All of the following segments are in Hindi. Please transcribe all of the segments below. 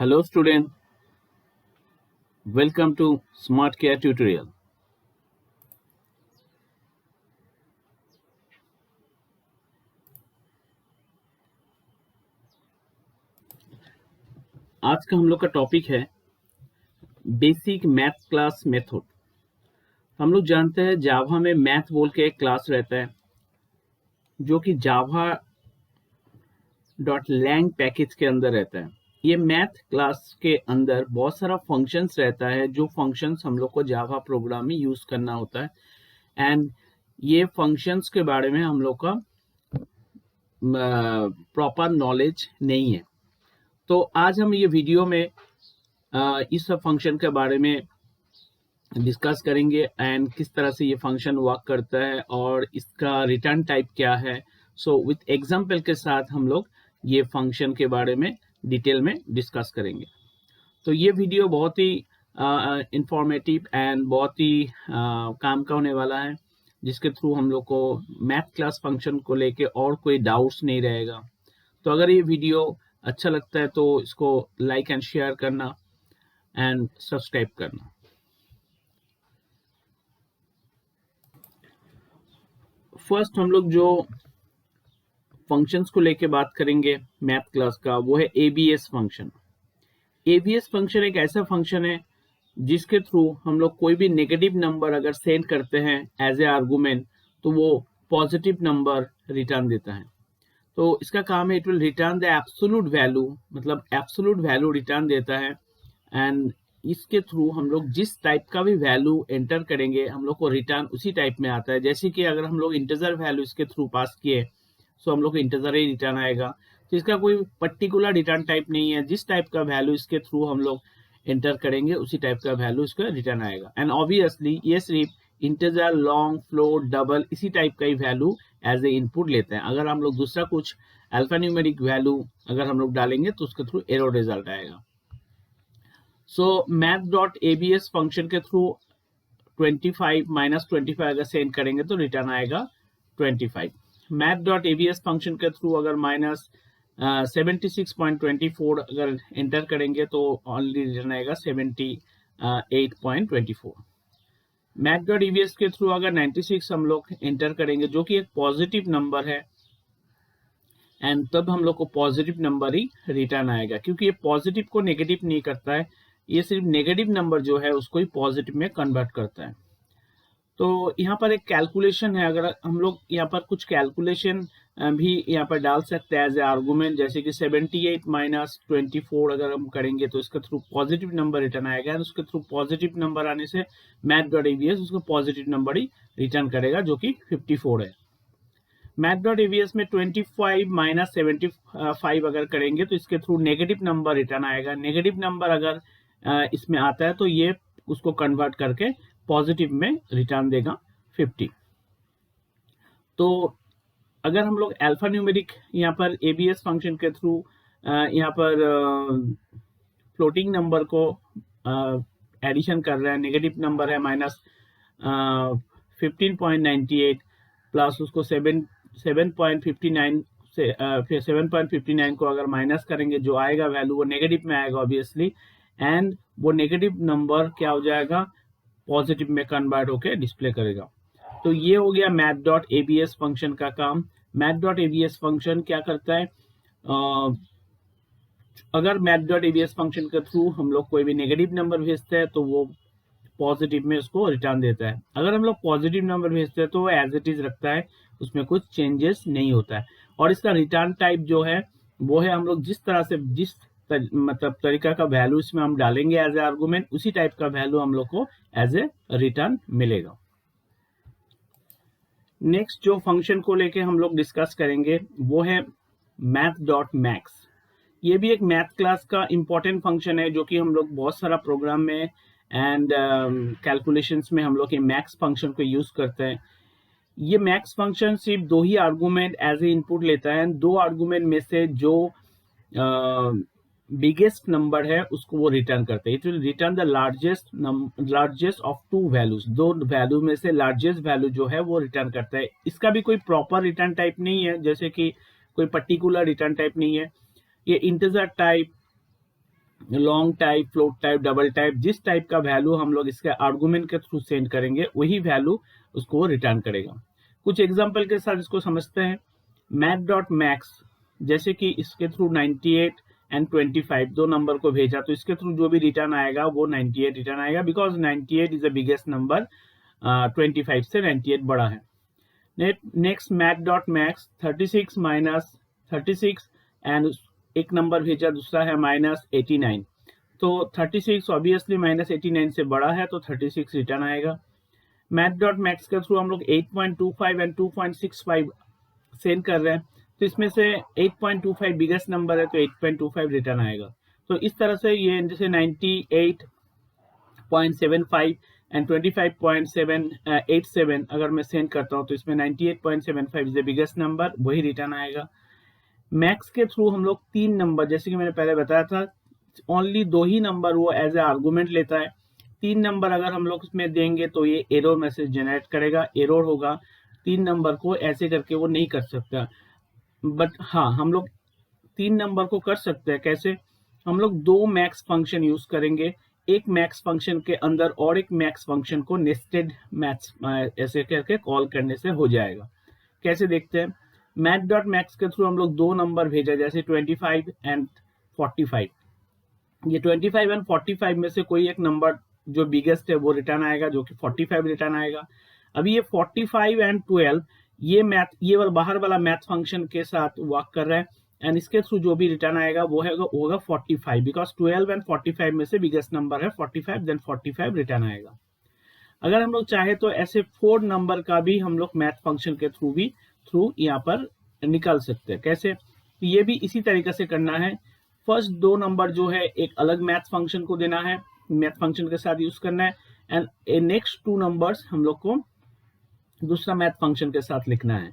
Hello student, welcome to Smart Care tutorial. आज का हम लोग का टॉपिक है बेसिक मैथ क्लास मेथड। हम लोग जानते हैं जावा में मैथ बोल के एक क्लास रहता है जो कि java.lang पैकेज के अंदर रहता है। ये मैथ क्लास के अंदर बहुत सारा फंक्शंस रहता है जो फंक्शंस हम लोग को जावा प्रोग्राम में यूज करना होता है एंड ये फंक्शंस के बारे में हम लोग का प्रॉपर नॉलेज नहीं है। तो आज हम ये वीडियो में इस सब फंक्शन के बारे में डिस्कस करेंगे एंड किस तरह से ये फंक्शन वर्क करता है और इसका रिटर्न टाइप क्या है। सो विथ एग्जांपल के साथ हम लोग ये फंक्शन के बारे में डिटेल में डिस्कस करेंगे। तो ये वीडियो बहुत ही इंफॉर्मेटिव एंड बहुत ही काम का होने वाला है, जिसके थ्रू हम लोग को मैथ क्लास फंक्शन को लेके और कोई डाउट्स नहीं रहेगा। तो अगर ये वीडियो अच्छा लगता है तो इसको लाइक एंड शेयर करना एंड सब्सक्राइब करना। फर्स्ट हम लोग जो फंक्शंस को लेके बात करेंगे मैथ क्लास का, वो है एबीएस फंक्शन। एबीएस फंक्शन एक ऐसा फंक्शन है जिसके थ्रू हम लोग कोई भी नेगेटिव नंबर अगर सेंड करते हैं एज ए आर्गुमेंट तो वो पॉजिटिव नंबर रिटर्न देता है। तो इसका काम है it will return the absolute value, मतलब एब्सोल्यूट वैल्यू रिटर्न देता है एंड इसके थ्रू हम लोग जिस टाइप का भी वैल्यू एंटर करेंगे हम लोग को रिटर्न उसी टाइप में आता है। जैसे कि अगर हम लोग इंटीजर वैल्यू इसके थ्रू पास किए तो हम लोग को इंटीजर ही रिटर्न आएगा। तो इसका कोई पर्टिकुलर रिटर्न टाइप नहीं है, जिस टाइप का वैल्यू इसके थ्रू हम लोग एंटर करेंगे उसी टाइप का वैल्यू इसका रिटर्न आएगा। एंड ऑब्वियसली ये सिर्फ इंटीजर, लॉन्ग, फ्लोट, डबल इसी टाइप का ही वैल्यू एज ए इनपुट लेते हैं। अगर हम लोग दूसरा कुछ अल्फा न्यूमेरिक वैल्यू अगर हम लोग डालेंगे तो उसके थ्रू एरर रिजल्ट आएगा। सो math.abs फंक्शन के थ्रू 25 माइनस 25 अगर सेंड करेंगे तो रिटर्न आएगा 25। math.abs फंक्शन के थ्रू अगर माइनस 76.24 अगर एंटर करेंगे तो ओनली रिटर्न आएगा 78.24। math.abs के थ्रू अगर 96 हम लोग एंटर करेंगे जो कि एक पॉजिटिव नंबर है एंड तब हम लोग को पॉजिटिव नंबर ही रिटर्न आएगा, क्योंकि ये पॉजिटिव को नेगेटिव नहीं करता है, ये सिर्फ नेगेटिव नंबर जो है उसको ही पॉजिटिव में कन्वर्ट करता है। तो यहाँ पर एक कैलकुलेशन है, अगर हम लोग यहाँ पर कुछ कैलकुलेशन भी यहाँ पर डाल सकते हैं एज ए आर्गुमेंट, जैसे कि 78 माइनस 24 अगर हम करेंगे तो इसके थ्रू पॉजिटिव नंबर रिटर्न आएगा एंड उसके थ्रू पॉजिटिव नंबर आने से math.abs उसको पॉजिटिव नंबर ही रिटर्न करेगा जो कि 54 है। math.abs में 25 माइनस 75 अगर करेंगे तो इसके थ्रू नेगेटिव नंबर रिटर्न आएगा। नेगेटिव नंबर अगर इसमें आता है तो ये उसको कन्वर्ट करके पॉजिटिव में रिटर्न देगा 50। तो अगर हम लोग अल्फा न्यूमेरिक यहाँ पर एबीएस फंक्शन के थ्रू यहाँ पर फ्लोटिंग नंबर को एडिशन कर रहे हैं, नेगेटिव नंबर है माइनस 15.98 प्लस उसको 7.59 से फिर 7.59 को अगर माइनस करेंगे जो आएगा वैल्यू वो नेगेटिव में आएगा ऑब्वियसली, एंड वो नेगेटिव नंबर क्या हो जाएगा पॉजिटिव में कन्वर्ट होके डिस्प्ले करेगा। तो ये हो गया math.abs फंक्शन का काम। math.abs फंक्शन क्या करता है, अगर math.abs फंक्शन के थ्रू हम लोग कोई भी नेगेटिव नंबर भेजते हैं तो वो पॉजिटिव में उसको रिटर्न देता है। अगर हम लोग पॉजिटिव नंबर भेजते हैं तो वो एज इट इज रखता है, उसमें कुछ चेंजेस नहीं होता है। और इसका रिटर्न टाइप जो है वो है हम लोग जिस तरह से मतलब तरीका का वैल्यू इसमें हम डालेंगे एज ए आर्गुमेंट उसी टाइप का वैल्यू हम लोग को एज ए रिटर्न मिलेगा। नेक्स्ट जो फंक्शन को लेके हम लोग डिस्कस करेंगे वो है math.max। ये भी एक मैथ क्लास का इंपॉर्टेंट फंक्शन है जो कि हम लोग बहुत सारा प्रोग्राम में एंड कैलकुलेशंस में हम लोग ये मैक्स फंक्शन को यूज करते हैं। ये मैक्स फंक्शन सिर्फ दो ही आर्गुमेंट एज ए इनपुट लेता है, दो आर्गुमेंट में से जो बिगेस्ट नंबर है उसको वो रिटर्न करते हैं। It will return the largest of to values, दो वैल्यू में से लार्जेस्ट वैल्यू जो है वो रिटर्न करता है। इसका भी कोई प्रॉपर रिटर्न टाइप नहीं है, जैसे कि कोई पर्टिकुलर रिटर्न टाइप नहीं है। ये integer type long type, float type, double type, जिस टाइप का वैल्यू हम लोग इसके आर्गुमेंट के थ्रू सेंड करेंगे वही वैल्यू उसको रिटर्न करेगा। कुछ एग्जांपल के साथ इसको समझते हैं। मैथ डॉट मैक्स, जैसे कि इसके थ्रू 98 एंड 25 दो नंबर को भेजा, तो इसके थ्रू जो भी रिटर्न आएगा वो 98 रिटर्न आएगा, because 98 is the biggest number, 25 से 98 बड़ा है। Next math dot max 36 minus 36 and एक नंबर भेजा, दूसरा है माइनस 89, तो 36 ऑब्वियसली माइनस 89 से बड़ा है, तो 36 रिटर्न आएगा। मैथ डॉट मैक्स के थ्रू हम लोग 8.25 एंड 2.65 सेंड कर रहे हैं, तो इसमें से 8.25 बिगेस्ट नंबर है, तो 8.25 रिटर्न आएगा। तो इस तरह से ये जैसे 98.75 एंड 25.87 अगर मैं सेंड करता हूँ, तो इसमें 98.75 इज द बिगेस्ट नंबर, वही रिटर्न आएगा। मैक्स के थ्रू हम लोग 3 नंबर, जैसे कि मैंने पहले बताया था, ओनली 2 ही नंबर वो एज ए आर्गुमेंट लेता है। 3 नंबर अगर हम लोग इसमें देंगे तो ये एरर मैसेज जनरेट करेगा, एरर होगा, 3 नंबर को ऐसे करके वो नहीं कर सकता। बट हाँ, हम लोग 3 नंबर को कर सकते हैं। कैसे? हम लोग 2 मैक्स फंक्शन यूज करेंगे, एक मैक्स फंक्शन के अंदर और एक मैक्स फंक्शन को नेस्टेड मैक्स ऐसे करके कॉल करने से हो जाएगा। कैसे देखते हैं? मैथ डॉट मैक्स के थ्रू हम लोग 2 नंबर भेजा, जैसे 25 एंड 45। ये 25 एंड 45 में से कोई एक नंबर जो बिगेस्ट है वो रिटर्न आएगा, जो कि 45 रिटर्न आएगा। अभी ये 45 एंड 12 ये वाला बाहर वाला मैथ फंक्शन के साथ वर्क कर रहा है, एंड इसके थ्रू जो भी रिटर्न आएगा वो होगा 45, बिकॉज 12 एंड 45 में से बिगेस्ट नंबर है 45, देन 45 रिटर्न आएगा। अगर हम लोग चाहे तो ऐसे 4 नंबर का भी हम लोग मैथ फंक्शन के थ्रू यहाँ पर निकाल सकते हैं। कैसे? ये भी इसी तरीके से करना है। फर्स्ट 2 नंबर जो है एक अलग मैथ फंक्शन को देना है, मैथ फंक्शन के साथ यूज करना है, एंड नेक्स्ट 2 नंबर्स हम लोग को दूसरा मैथ फंक्शन के साथ लिखना है।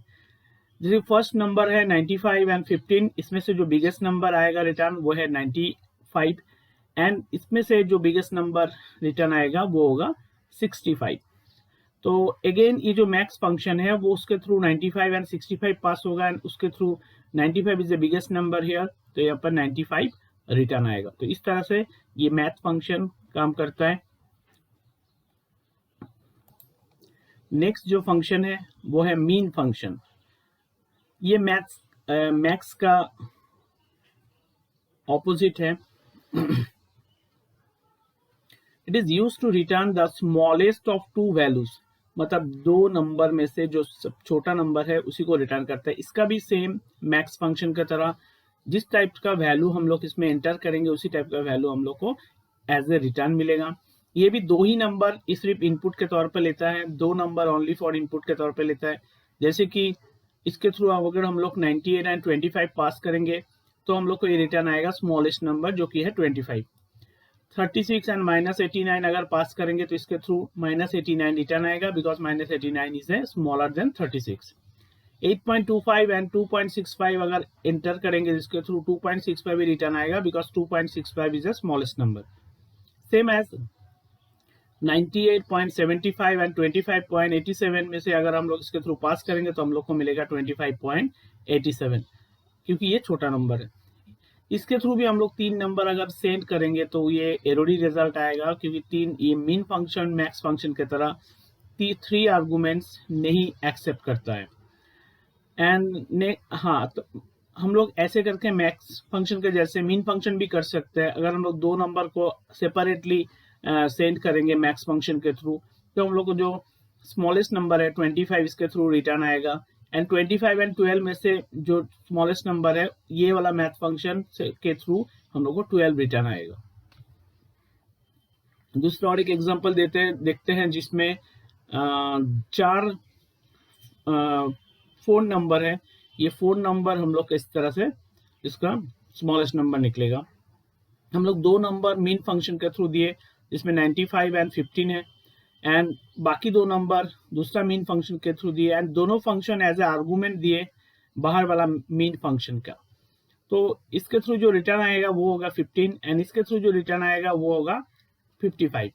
जैसे फर्स्ट नंबर है 95 एंड 15, इसमें से जो बिगेस्ट नंबर आएगा रिटर्न वो है 95, एंड इसमें से जो बिगेस्ट नंबर रिटर्न आएगा वो होगा 65। तो अगेन ये जो मैक्स फंक्शन है वो उसके थ्रू 95 एंड 65 पास होगा, एंड उसके through 95 is the biggest number here, तो यहाँ पर 95 रिटर्न आएगा। तो इस तरह से ये मैथ फंक्शन काम करता है। नेक्स्ट जो फंक्शन है वो है मीन फंक्शन। ये मैक्स का ऑपोजिट है। It is used to return the smallest of 2 values, मतलब 2 नंबर में से जो छोटा नंबर है उसी को रिटर्न करता है। इसका भी सेम मैक्स फंक्शन की तरह जिस टाइप का वैल्यू हम लोग इसमें एंटर करेंगे उसी टाइप का वैल्यू हम लोग को एज ए रिटर्न मिलेगा। ये भी 2 ही नंबर सिर्फ इनपुट के तौर पर लेता है, 2 नंबर ओनली फॉर इनपुट के तौर पर लेता है। जैसे कि इसके थ्रू अगर हम लोग 98 एंड 25 पास करेंगे तो हम लोग को ये रिटर्न आएगा स्मॉलेस्ट नंबर, जो कि है 25। 36 एंड माइनस 89 अगर पास करेंगे तो इसके थ्रू माइनस 89 रिटर्न आएगा, because minus 89 is a smaller than 36। 8.25 and 2.65 अगर एंटर करेंगे इसके थ्रू 2.65 भी रिटर्न आएगा, because 2.65 is a smallest number. Same as 98.75 and 25.87 में से अगर हम लोग इसके थ्रू पास करेंगे तो हम लोग को मिलेगा 25.87, क्योंकि ये छोटा नंबर है। इसके थ्रू भी हम लोग 3 नंबर अगर सेंड करेंगे तो ये एरोडी रिजल्ट आएगा, क्योंकि ये मीन फंक्शन मैक्स फंक्शन की तरह 3 आर्गुमेंट्स नहीं एक्सेप्ट करता है। एंड हाँ, तो हम लोग ऐसे करके मैक्स फंक्शन के जैसे मीन फंक्शन भी कर सकते हैं। अगर हम लोग 2 नंबर को सेपरेटली सेंड करेंगे मैक्स फंक्शन के थ्रू, तो हम लोग को जो स्मॉलेस्ट नंबर है 25 इसके थ्रू रिटर्न आएगा, एंड 25 एंड 12 में से जो स्मॉलेस्ट नंबर है ये वाला मैथ फंक्शन के थ्रू हम लोग को 12 रिटर्न आएगा। दूसरा और एक एग्जांपल देखते हैं जिसमें 4 नंबर है। ये 4 नंबर हम लोग इस तरह से इसका स्मॉलेस्ट नंबर निकलेगा। हम लोग 2 नंबर मीन फंक्शन के थ्रू दिए, जिसमें 95 एंड 15 है, एंड बाकी 2 नंबर दूसरा मीन फंक्शन के थ्रू दिए, एंड दोनों फंक्शन एज ए आर्गुमेंट दिए बाहर वाला मीन फंक्शन का। तो इसके थ्रू जो रिटर्न आएगा वो होगा 15, एंड इसके थ्रू जो रिटर्न आएगा वो होगा 55,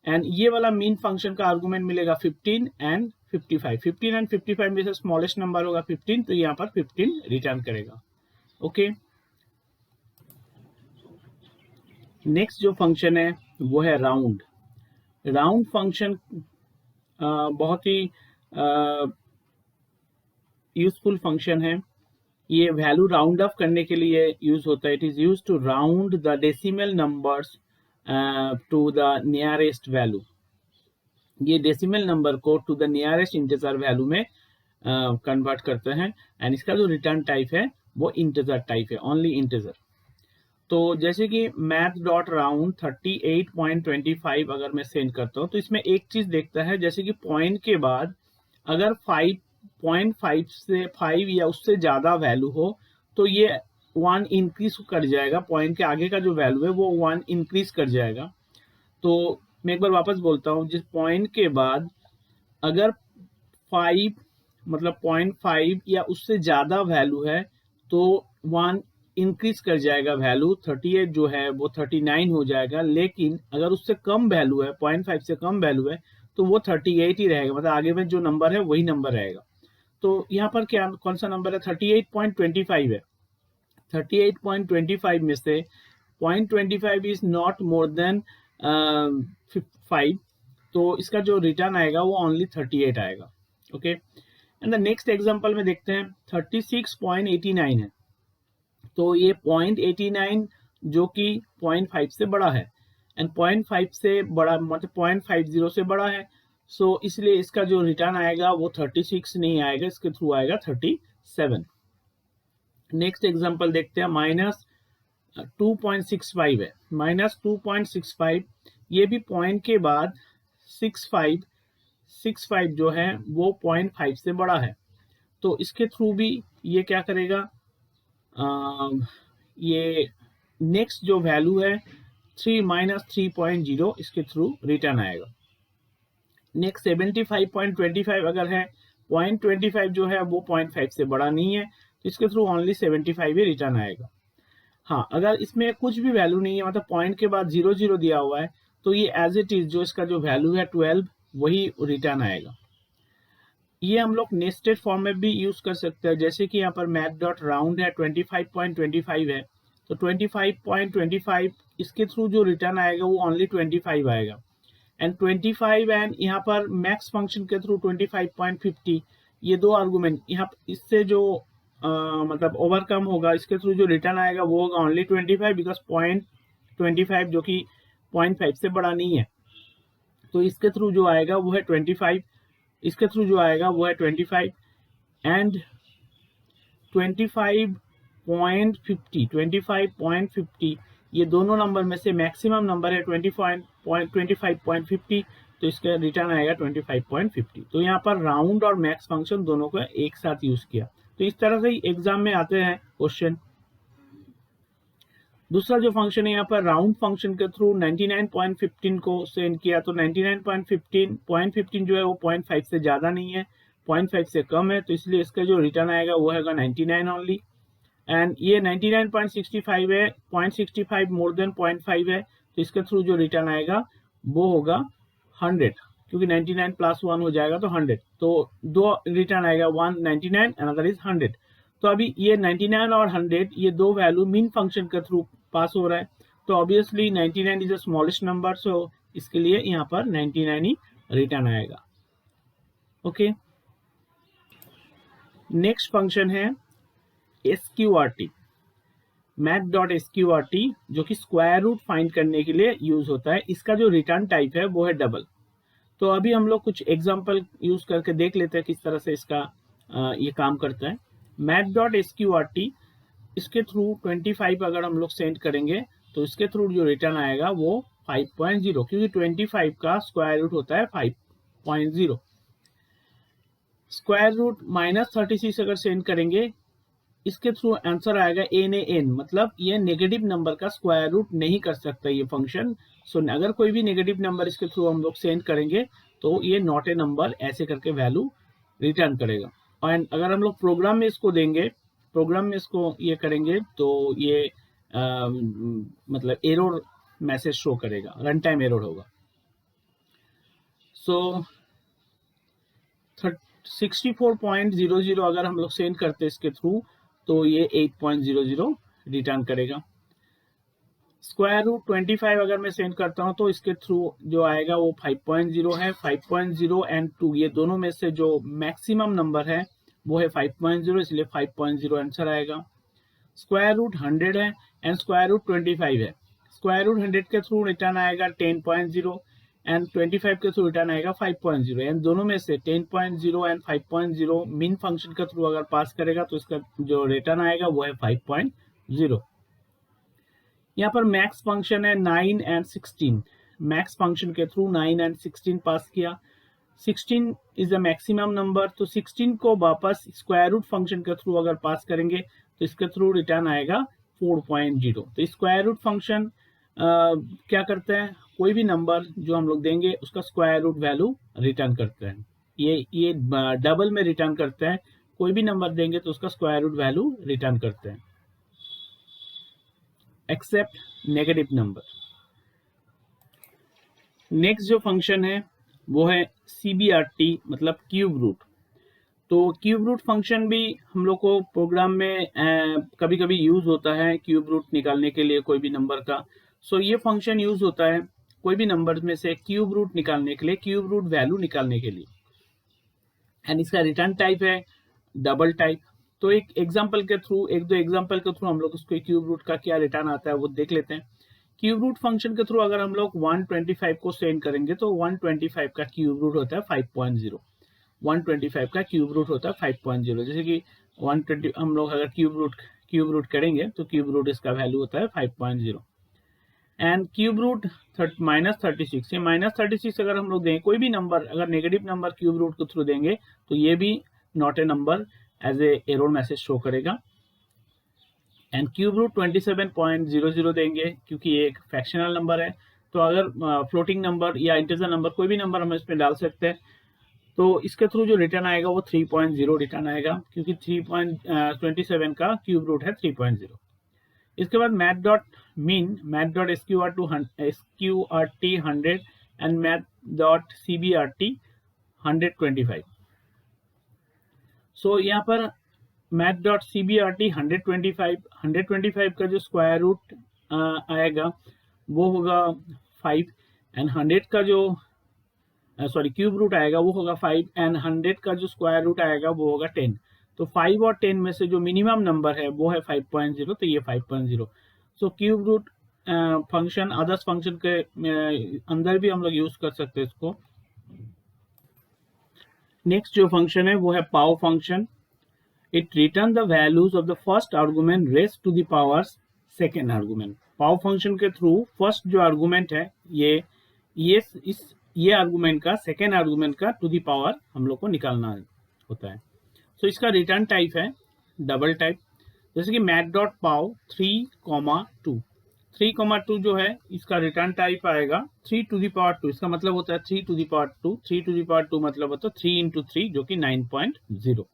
एंड ये वाला मीन फंक्शन का आर्गुमेंट मिलेगा 15 एंड 55। 15 एंड 55 में से स्मॉलेस्ट नंबर होगा 15, तो यहाँ पर 15 रिटर्न करेगा। ओके नेक्स्ट जो फंक्शन है वो है राउंड। राउंड फंक्शन बहुत ही यूजफुल फंक्शन है। ये वैल्यू राउंड ऑफ करने के लिए यूज होता है। It is use to round the decimal numbers to the nearest value. ये डेसिमल नंबर को to the nearest integer value में कन्वर्ट करते हैं। एंड इसका जो रिटर्न टाइप है वो इंटीजर टाइप है, ओनली इंटीजर। तो जैसे कि मैथ डॉट राउंड 38.25 अगर मैं सेंड करता हूँ तो इसमें एक चीज देखता है, जैसे कि पॉइंट के बाद अगर 5.5 से 5 या उससे ज्यादा वैल्यू हो तो ये 1 इंक्रीज कर जाएगा। पॉइंट के आगे का जो वैल्यू है वो 1 इंक्रीज कर जाएगा। तो मैं एक बार वापस बोलता हूँ, जिस पॉइंट के बाद अगर 5 मतलब 0.5 या उससे ज्यादा वैल्यू है तो 1 इंक्रीज कर जाएगा वैल्यू, 38 जो है वो 39 हो जाएगा। लेकिन अगर उससे कम वैल्यू है, 0.5 से कम वैल्यू है, तो वो 38 ही रहेगा, मतलब आगे में जो नंबर है वही नंबर रहेगा। तो यहाँ पर क्या कौन सा नंबर है? 38.25 है। 38.25 में से 0.25 इज नॉट मोर देन 5, तो इसका जो रिटर्न आएगा वो ओनली 38 आएगा। Okay, and the next example में देखते हैं 36.89 है। तो ये 0.89 जो कि 0.5 से बड़ा है, एंड 0.5 से बड़ा मतलब 0.50 से बड़ा है। सो इसलिए इसका जो रिटर्न आएगा वो 36 नहीं आएगा, इसके थ्रू आएगा 37। नेक्स्ट एग्जांपल देखते हैं, -2.65 है। -2.65 ये भी पॉइंट के बाद 65 जो है वो 0.5 से बड़ा है। तो इसके थ्रू भी ये क्या करेगा, ये नेक्स्ट जो वैल्यू है 3-3.0 इसके थ्रू रिटर्न आएगा। नेक्स्ट 75.25 अगर है, 0.25 जो है वो 0.5 से बड़ा नहीं है, तो इसके थ्रू ओनली 75 ही रिटर्न आएगा। हाँ, अगर इसमें कुछ भी वैल्यू नहीं है, मतलब पॉइंट के बाद 0 दिया हुआ है, तो ये एज इट इज जो इसका जो वैल्यू है 12 वही रिटर्न आएगा। ये हम लोग नेस्टेड फॉर्म में भी यूज कर सकते हैं। जैसे कि यहाँ पर मैथ डॉट राउंड है 25.25 है, तो 25.25 इसके थ्रू जो रिटर्न आएगा वो ओनली 25 आएगा। एंड 25 एंड यहाँ पर मैक्स फंक्शन के थ्रू 25.50, ये दो आर्गुमेंट यहाँ इससे जो मतलब ओवरकम होगा, इसके थ्रू जो रिटर्न आएगा वो होगा ओनली 25, बिकॉज 0.25 जो कि 0.5 से बड़ा नहीं है। तो इसके थ्रू जो आएगा वो है 25, इसके थ्रू जो आएगा वो है 25 एंड 25.50 ये दोनों नंबर में से मैक्सिमम नंबर है 25.50, तो इसका रिटर्न आएगा 25.50। तो यहाँ पर राउंड और मैक्स फंक्शन दोनों को एक साथ यूज किया। तो इस तरह से ही एग्जाम में आते हैं क्वेश्चन। दूसरा जो फंक्शन है यहाँ पर राउंड फंक्शन के थ्रू 99.15 को सेंड किया, तो 99.15 जो है वो 0.5 से ज्यादा नहीं है, 0.5 से कम है, तो इसलिए इसका जो रिटर्न आएगा वो है 99 ओनली। एंड ये 99.65 है, 0.65 मोर देन 0.5 है, तो इसके थ्रू जो रिटर्न आएगा वो होगा 100, क्योंकि 99 प्लस 1 हो जाएगा तो 100, तो दो रिटर्न आएगा, 199 अनदर इज 100। तो अभी ये 99 और 100 ये दो वैल्यू मीन फंक्शन के थ्रू पास हो रहा है, तो obviously 99 is the smallest number, so इसके लिए यहाँ पर 99 ही रिटर्न आएगा। ओके, नेक्स्ट फंक्शन है SQRT, math.sqrt, जो कि स्क्वायर रूट फाइंड करने के लिए यूज होता है। इसका जो रिटर्न टाइप है वो है डबल। तो अभी हम लोग कुछ एग्जांपल यूज करके देख लेते हैं किस तरह से इसका ये काम करता है। math.sqrt इसके थ्रू 25 अगर हम लोग सेंड करेंगे तो इसके थ्रू जो रिटर्न आएगा वो 5.0, क्योंकि 25 का स्क्वायर रूट होता है 5.0। स्क्वायर रूट -36 अगर सेंड करेंगे, इसके थ्रू आंसर आएगा NaN, मतलब ये नेगेटिव नंबर का स्क्वायर रूट नहीं कर सकता ये फंक्शन। सो अगर कोई भी नेगेटिव नंबर इसके थ्रू हम लोग सेंड करेंगे तो ये नॉट ए नंबर ऐसे करके वैल्यू रिटर्न करेगा। और अगर हम लोग प्रोग्राम में इसको देंगे, प्रोग्राम में इसको ये करेंगे तो ये मतलब एरर मैसेज शो करेगा, रन टाइम एरर होगा। सो 64.00 अगर हम लोग सेंड करते हैं इसके थ्रू तो ये 8.00 रिटर्न करेगा। स्क्वायर रूट 25 अगर मैं सेंड करता हूं तो इसके थ्रू जो आएगा वो 5.0 है। 5.0 एंड 2 ये दोनों में से जो मैक्सिमम नंबर है वो है 5.0, इसलिए 5.0 आंसर आएगा। स्क्वायर रूट 100 है एंड स्क्वायर रूट 25 है। स्क्वायर रूट 100 के थ्रू रिटर्न आएगा 10.0 एंड 25 के थ्रू रिटर्न आएगा 5.0 एंड दोनों में से 10.0 एंड 5.0 मीन फंक्शन के थ्रू अगर पास करेगा तो इसका जो रिटर्न आएगा वो है 5.0। यहाँ पर मैक्स फंक्शन है 9 एंड 16। मैक्स फंक्शन के थ्रू 9 एंड 16 पास किया। 16 इज द मैक्सिमम नंबर, तो 16 को वापस स्क्वायर रूट फंक्शन के थ्रू अगर पास करेंगे तो इसके थ्रू रिटर्न आएगा 4.0। तो स्क्वायर रूट फंक्शन क्या करते हैं, कोई भी नंबर जो हम लोग देंगे उसका स्क्वायर रूट वैल्यू रिटर्न करते हैं। ये डबल में रिटर्न करते हैं, कोई भी नंबर देंगे तो उसका स्क्वायर रूट वैल्यू रिटर्न करते हैं एक्सेप्ट नेगेटिव नंबर। नेक्स्ट जो फंक्शन है वो है CBRT मतलब क्यूब रूट। तो क्यूब रूट फंक्शन भी हम लोग को प्रोग्राम में कभी कभी यूज होता है क्यूब रूट निकालने के लिए कोई भी नंबर का। सो ये फंक्शन यूज होता है कोई भी नंबर में से क्यूब रूट निकालने के लिए, क्यूब रूट वैल्यू निकालने के लिए। एंड इसका रिटर्न टाइप है डबल टाइप। तो एक दो एग्जाम्पल के थ्रू हम लोग उसको क्यूब रूट का क्या रिटर्न आता है वो देख लेते हैं। क्यूब रूट फंक्शन के थ्रू अगर हम लोग 125 को सेंड करेंगे तो 125 का क्यूब रूट होता है 5.0। 125 का क्यूब रूट होता है 5.0। जैसे कि 120 हम लोग अगर क्यूब रूट करेंगे तो क्यूब रूट इसका वैल्यू होता है 5.0। एंड क्यूब रूट -36, ये -36 अगर हम लोग दें कोई भी नंबर, अगर नेगेटिव नंबर क्यूब रूट के थ्रू देंगे तो ये भी not a number as a error message show करेगा। एंड क्यूब रूट 27.00 देंगे क्योंकि ये एक फ्रैक्शनल नंबर है। तो अगर फ्लोटिंग नंबर या इंटीजर नंबर कोई भी नंबर हम इसमें डाल सकते हैं, तो इसके थ्रू जो रिटर्न आएगा वो 3.0 रिटर्न आएगा क्योंकि 3.27 का क्यूब रूट है 3.0। इसके बाद math dot mean, math dot SQRT 100 and math dot CBRT 125। सो यहाँ पर मैथ डॉट CBRT 125 का जो स्क्वायर रूट आएगा वो होगा 5 एंड 100 का जो क्यूब रूट आएगा वो होगा 5 एंड 100 का जो स्क्वायर रूट आएगा वो होगा 10। तो 5 और 10 में से जो मिनिमम नंबर है वो है 5.0, तो ये 5.0। So cube root function others function के अंदर भी हम लोग यूज कर सकते हैं इसको। नेक्स्ट जो फंक्शन है वो है pow function. It return the values of the first argument raised to the power second argument. Pow function के थ्रू फर्स्ट जो आर्गुमेंट है ये आर्गुमेंट का सेकेंड आर्गुमेंट का टू द पावर हम लोग को निकालना होता है। तो इसका रिटर्न टाइप है डबल टाइप। जैसे कि मैथ डॉट पाव 3,2 जो है इसका रिटर्न टाइप आएगा 3 टू द पावर 2। इसका मतलब होता है 3 to the power 2। 3 to the power 2 मतलब होता है 3 इंटू 3 जो कि 9.0।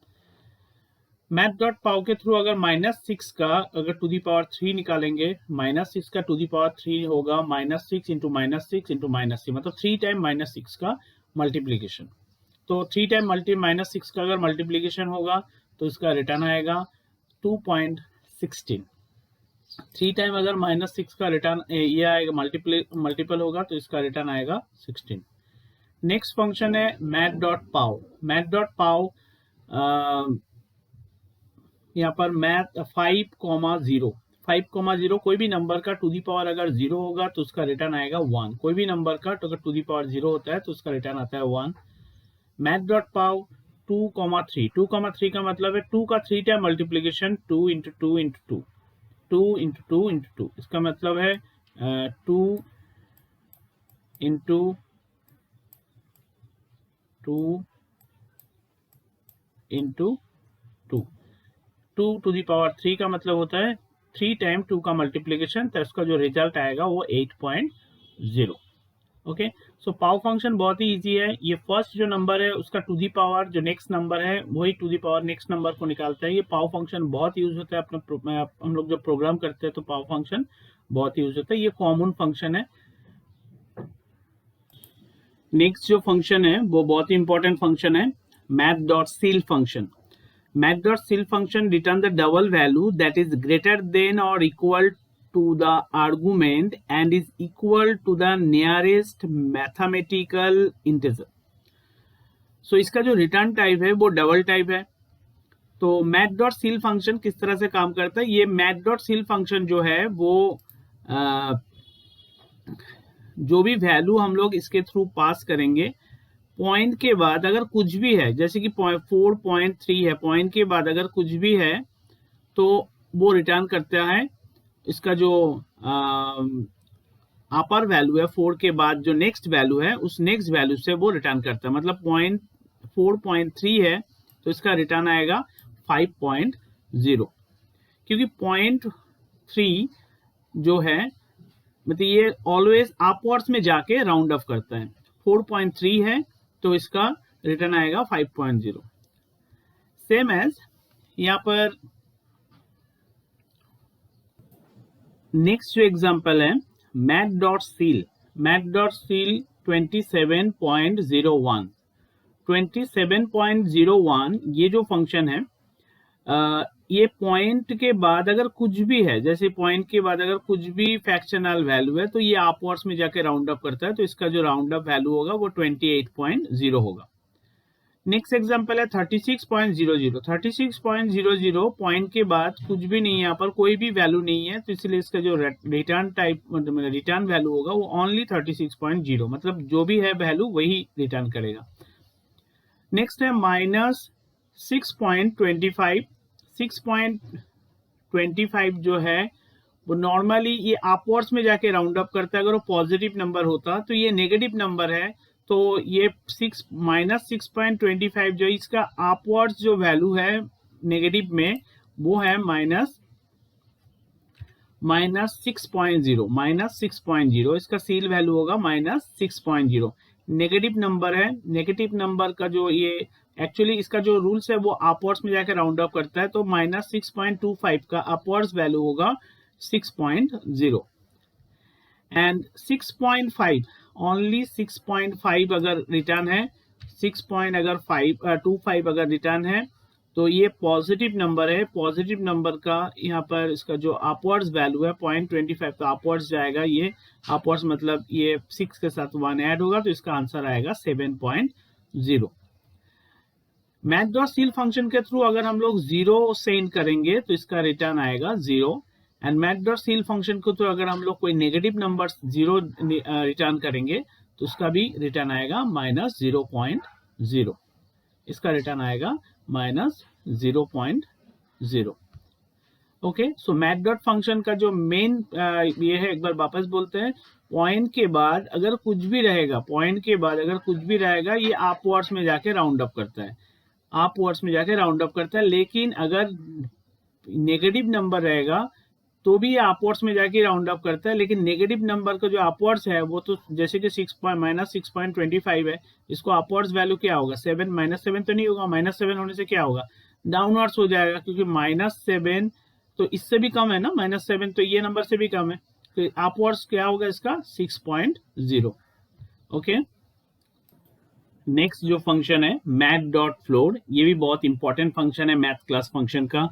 मैथ डॉट पाव के थ्रू अगर -6 का अगर टू दी पावर 3 निकालेंगे, -6 का टू दी पावर 3 होगा -6 इंटू -6 इंटू -3 मतलब 3 टाइम -6 का मल्टीप्लीकेशन। तो 3 टाइम -6 का अगर मल्टीप्लीकेशन होगा तो इसका रिटर्न आएगा 2.16। 3 टाइम अगर -6 का रिटर्न ये आएगा मल्टीपल होगा तो इसका रिटर्न आएगा 16। नेक्स्ट फंक्शन है मैथ डॉट पाव। मैथ डॉट पाव यहाँ पर मैथ 5,0 कोई भी नंबर का टू दी पावर अगर 0 होगा तो उसका रिटर्न आएगा 1। कोई भी नंबर का तो अगर टू दी पावर 0 होता है तो उसका रिटर्न आता है 1। मैथ डॉट पाव 2,3 का मतलब है 2 का 3 time multiplication 2 into 2 into 2 2 into 2 into 2। इसका मतलब है 2 into 2 into 2। 2 to the power 3 का मतलब होता है 3 टाइम 2 का मल्टीप्लीकेशन, तो इसका जो रिजल्ट आएगा वो 8.0। ओके, सो पाव फंक्शन बहुत ही इजी है। ये फर्स्ट जो नंबर है उसका टू दी पावर जो नेक्स्ट नंबर है वही to the power next number को निकालता है। ये पाव फंक्शन बहुत यूज होता है अपना हम लोग जब प्रोग्राम करते हैं तो पाव फंक्शन बहुत यूज होता है। ये कॉमन फंक्शन है। नेक्स्ट जो फंक्शन है वो बहुत ही इंपॉर्टेंट फंक्शन है math dot seal function. Math.sil function return the double value that is greater than or equal to the argument and is equal to the nearest mathematical integer. So इसका जो रिटर्न टाइप है वो डबल टाइप है. तो मैथ डॉट सील फंक्शन किस तरह से काम करता है? ये मैथ डॉट सील फंक्शन जो है वो जो भी वैल्यू हम लोग इसके थ्रू पास करेंगे, पॉइंट के बाद अगर कुछ भी है, जैसे कि 4.3 है, पॉइंट के बाद अगर कुछ भी है तो वो रिटर्न करता है. इसका जो अपर वैल्यू है 4 के बाद जो नेक्स्ट वैल्यू है उस नेक्स्ट वैल्यू से वो रिटर्न करता है. मतलब पॉइंट 4.3 है तो इसका रिटर्न आएगा 5.0, क्योंकि 0.3 जो है मतलब ये ऑलवेज अपवर्ड्स में जाके राउंड ऑफ करता है. 4.3 है तो इसका रिटर्न आएगा 5.0. सेम एज यहाँ पर नेक्स्ट जो एग्जांपल है math dot seal. Math dot seal 27.01. 27.01 ये जो फंक्शन है ये पॉइंट के बाद अगर कुछ भी है, जैसे पॉइंट के बाद अगर कुछ भी फ्रैक्शनल वैल्यू है तो ये अपवर्ड्स में जाके राउंड अप करता है. तो इसका जो राउंड अप वैल्यू होगा वो 28.0 होगा. नेक्स्ट एग्जांपल है 36.00. 36.00 पॉइंट के बाद कुछ भी नहीं है, यहाँ पर कोई भी वैल्यू नहीं है, तो इसलिए इसका जो रिटर्न टाइप मतलब रिटर्न वैल्यू होगा वो ओनली 36.0, मतलब जो भी है वैल्यू वही रिटर्न करेगा. नेक्स्ट है -6.25. 6.25 जो है वो नॉर्मली ये अपवर्ड्स में जाके राउंड अप करता है. अगर वो पॉजिटिव नंबर होता तो ये नेगेटिव नंबर है, तो ये -6.25 जो इसका अपवर्ड्स जो वैल्यू है नेगेटिव में वो है -6.0. इसका सील वैल्यू होगा -6.0. नेगेटिव नंबर है, नेगेटिव नंबर का जो ये एक्चुअली इसका जो रूल्स है वो अपवर्ड्स में जाकर राउंड अप करता है. तो -6.25 का अपवर्ड्स वैल्यू होगा 6.0. एंड 6.5 ओनली 6.5 अगर रिटर्न है, 6.25 अगर रिटर्न है तो ये पॉजिटिव नंबर है. पॉजिटिव नंबर का यहाँ पर इसका जो अपवर्ड्स वैल्यू है 0.25 तो अपवर्ड्स जाएगा. ये अपवर्ड्स मतलब ये 6 के साथ 1 ऐड होगा तो इसका आंसर आएगा 7.0. मैथ डॉट सील फंक्शन के थ्रू अगर हम लोग 0 सेंड करेंगे तो इसका रिटर्न आएगा 0. And math dot seal function के थ्रू अगर हम लोग कोई नेगेटिव नंबर 0 रिटर्न करेंगे तो उसका भी रिटर्न आएगा -0.0. इसका रिटर्न आएगा -0.0. ओके, सो मैथ डॉट फंक्शन का जो मेन ये है, एक बार वापस बोलते हैं, पॉइंट के बाद अगर कुछ भी रहेगा, पॉइंट के बाद अगर कुछ भी रहेगा ये अपवर्ड्स में जाके राउंड अप करता है, अपवर्ड्स में जाके राउंड अप करता है. लेकिन अगर नेगेटिव नंबर रहेगा तो भी ये अपवर्ड्स में जाके राउंड अप करता है. लेकिन नेगेटिव नंबर का जो अपवर्ड्स है वो तो जैसे कि -6.25 है, इसको अपवर्ड्स वैल्यू क्या होगा 7. -7 तो नहीं होगा, -7 होने से क्या होगा डाउनवर्ड्स हो जाएगा, क्योंकि -7 तो इससे भी कम है ना, -7 तो ये नंबर से भी कम है, तो अपवर्ड्स क्या होगा इसका 6.0. ओके, नेक्स्ट जो फंक्शन है मैथ डॉट फ्लोट. ये भी बहुत इंपॉर्टेंट फंक्शन है मैथ क्लास फंक्शन का.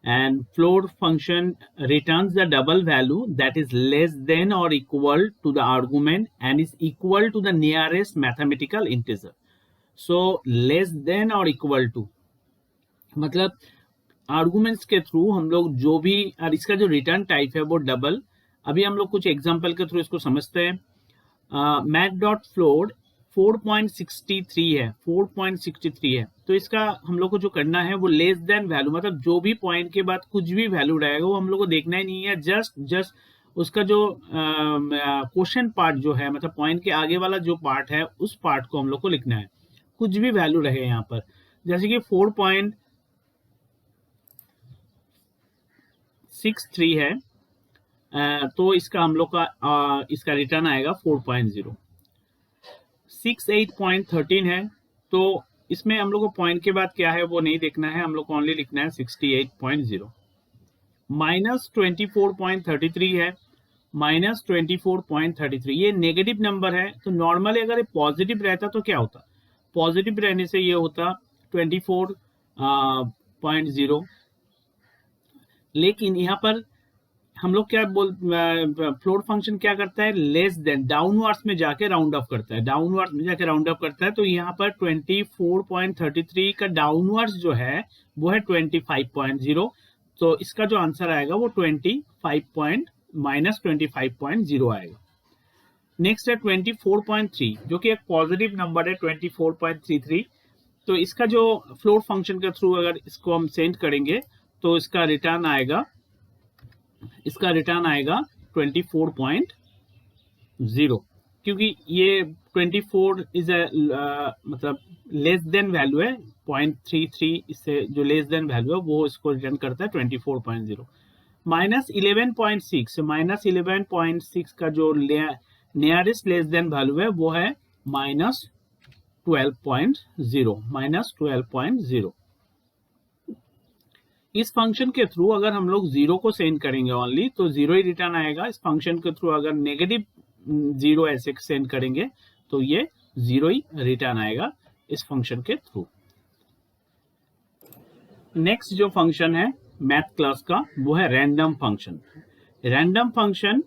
And float function returns the double value that is less than or equal to the argument and is equal to the nearest mathematical integer. So less than or equal to मतलब आर्गुमेंट्स के थ्रू हम लोग जो भी, और इसका जो रिटर्न टाइप है वो डबल. अभी हम लोग कुछ एग्जांपल के थ्रू इसको समझते हैं. मैथ डॉट फ्लोट 4.63 है, 4.63 है, तो इसका हम लोग को जो करना है वो लेस देन वैल्यू, मतलब जो भी पॉइंट के बाद कुछ भी वैल्यू रहेगा वो हम लोग को देखना ही नहीं है. जस्ट उसका जो क्वेश्चन पार्ट जो है, मतलब पॉइंट के आगे वाला जो पार्ट है उस पार्ट को हम लोग को लिखना है, कुछ भी वैल्यू रहे यहाँ पर. जैसे कि 4.63 है तो इसका हम लोग का इसका रिटर्न आएगा 4.0. 68.13 है तो इसमें हम लोग को पॉइंट के बाद क्या है वो नहीं देखना है, हम लोग को ओनली लिखना है 68.0. -24.33 है, -24.33 ये नेगेटिव नंबर है. तो नॉर्मली अगर ये पॉजिटिव रहता तो क्या होता, पॉजिटिव रहने से ये होता 24.0. लेकिन यहाँ पर हम लोग क्या फ्लोट फंक्शन क्या करता है, लेस देन डाउनवर्ड्स में जाके राउंड ऑफ करता है, डाउनवर्ड्स में जाके राउंड ऑफ करता है। तो यहाँ पर 24.33 का डाउनवर्ड्स जो है वो है 25.0, तो इसका जो आंसर आएगा वो 25.0 आएगा। नेक्स्ट है 24.3 जो कि एक पॉजिटिव नंबर है 24.33। तो इसका जो फ्लोट फंक्शन के थ्रू अगर इसको हम सेंड करेंगे तो इसका रिटर्न आएगा 24.0, क्योंकि ये 24 इज मतलब लेस देन वैल्यू है 0.33, इससे जो लेस देन वैल्यू है वो इसको रिटर्न करता है 24.0। -11.6 का जो नियरेस्ट लेस देन वैल्यू है वो है -12.0। इस फंक्शन के थ्रू अगर हम लोग 0 को सेंड करेंगे ओनली तो 0 ही रिटर्न आएगा। इस फंक्शन के थ्रू अगर नेगेटिव 0 ऐसे सेंड करेंगे तो ये 0 ही रिटर्न आएगा इस फंक्शन के थ्रू। नेक्स्ट जो फंक्शन है मैथ क्लास का वो है random function. Random function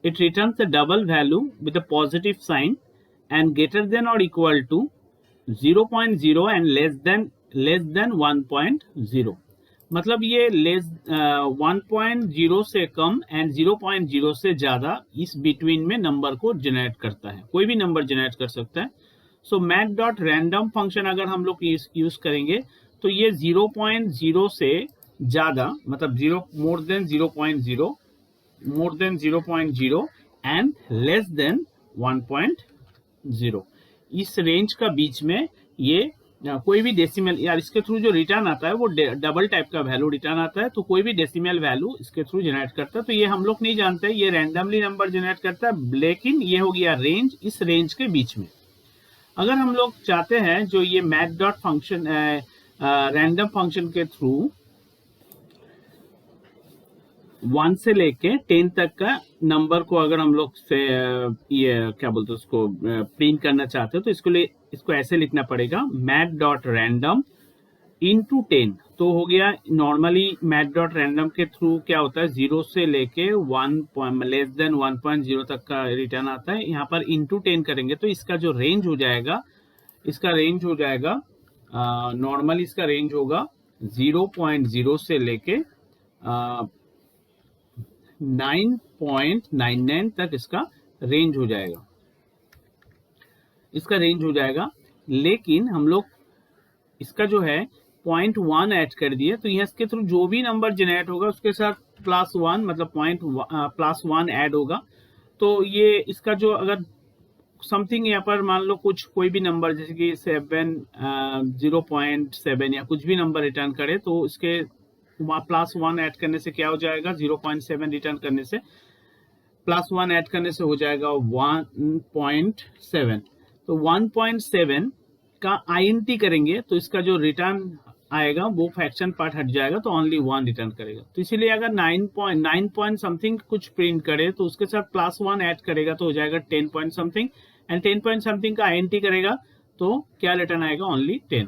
it returns the double value with a positive sign and greater than or equal to 0.0 and less than 1.0। मतलब ये 1.0 से कम एंड 0.0 से ज्यादा इस बिटवीन में नंबर को जनरेट करता है, कोई भी नंबर जनरेट कर सकता है। सो मैथ डॉट रैंडम फंक्शन अगर हम लोग यूज करेंगे तो ये 0.0 से ज्यादा मतलब 0 more than 0.0 and less than 1.0, इस रेंज का बीच में ये कोई भी डेसिमल यार इसके थ्रू जो रिटर्न आता है वो डबल टाइप का वैल्यू रिटर्न आता है, तो कोई भी डेसिमल वैल्यू इसके थ्रू जनरेट करता है। तो ये हम लोग नहीं जानते ये रैंडमली नंबर जनरेट करता है, लेकिन ये हो गया रेंज, इस रेंज के बीच में। अगर हम लोग चाहते हैं जो ये math dot function random function के थ्रू 1 से लेके 10 तक का नंबर को अगर हम लोग से ये क्या बोलते हैं उसको प्रिंट करना चाहते हो तो इसको ऐसे लिखना पड़ेगा मैथ डॉट रैंडम इनटू 10। तो हो गया नॉर्मली मैथ डॉट रैंडम के थ्रू क्या होता है 0 से लेके 1 लेस देन 1.0 तक का रिटर्न आता है। यहाँ पर इनटू 10 करेंगे तो इसका जो रेंज हो जाएगा नॉर्मली इसका रेंज होगा 0.0 से लेके 9.99 तक इसका रेंज हो जाएगा। लेकिन हम लोग इसका जो है 0.1 ऐड कर दिए तो यहाँ इसके थ्रू जो भी नंबर जनरेट होगा उसके साथ +1 मतलब +1 ऐड होगा। तो ये इसका जो अगर समथिंग यहाँ पर मान लो कोई भी नंबर जैसे कि 0.7 या कुछ भी नंबर रिटर्न करे तो इसके +1 ऐड करने से क्या हो जाएगा 0.7 रिटर्न करने से +1 ऐड करने से हो जाएगा 1.7। तो 1.7 का INT करेंगे तो इसका जो रिटर्न आएगा वो फ्रैक्शन पार्ट हट जाएगा तो ओनली 1 रिटर्न करेगा। तो इसीलिए अगर 9 समथिंग कुछ प्रिंट करे तो उसके साथ +1 ऐड करेगा तो हो जाएगा 10 समथिंग एंड 10 समथिंग का INT करेगा तो क्या रिटर्न आएगा ओनली 10।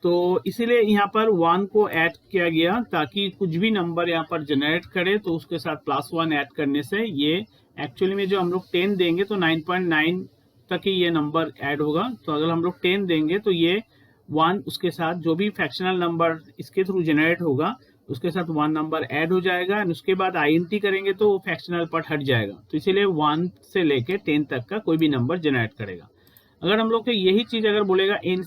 तो इसीलिए यहाँ पर 1 को ऐड किया गया ताकि कुछ भी नंबर यहाँ पर जनरेट करे तो उसके साथ +1 ऐड करने से ये एक्चुअली में जो हम लोग 10 देंगे तो 9.9 तक ही ये नंबर ऐड होगा। तो अगर हम लोग 10 देंगे तो ये 1 उसके साथ जो भी फ्रैक्शनल नंबर इसके थ्रू जनरेट होगा उसके साथ 1 नंबर ऐड हो जाएगा एंड उसके बाद INT करेंगे तो फ्रैक्शनल पार्ट हट जाएगा। तो इसीलिए 1 से लेके 10 तक का कोई भी नंबर जनरेट करेगा। अगर हम लोग को यही चीज अगर बोलेगा 1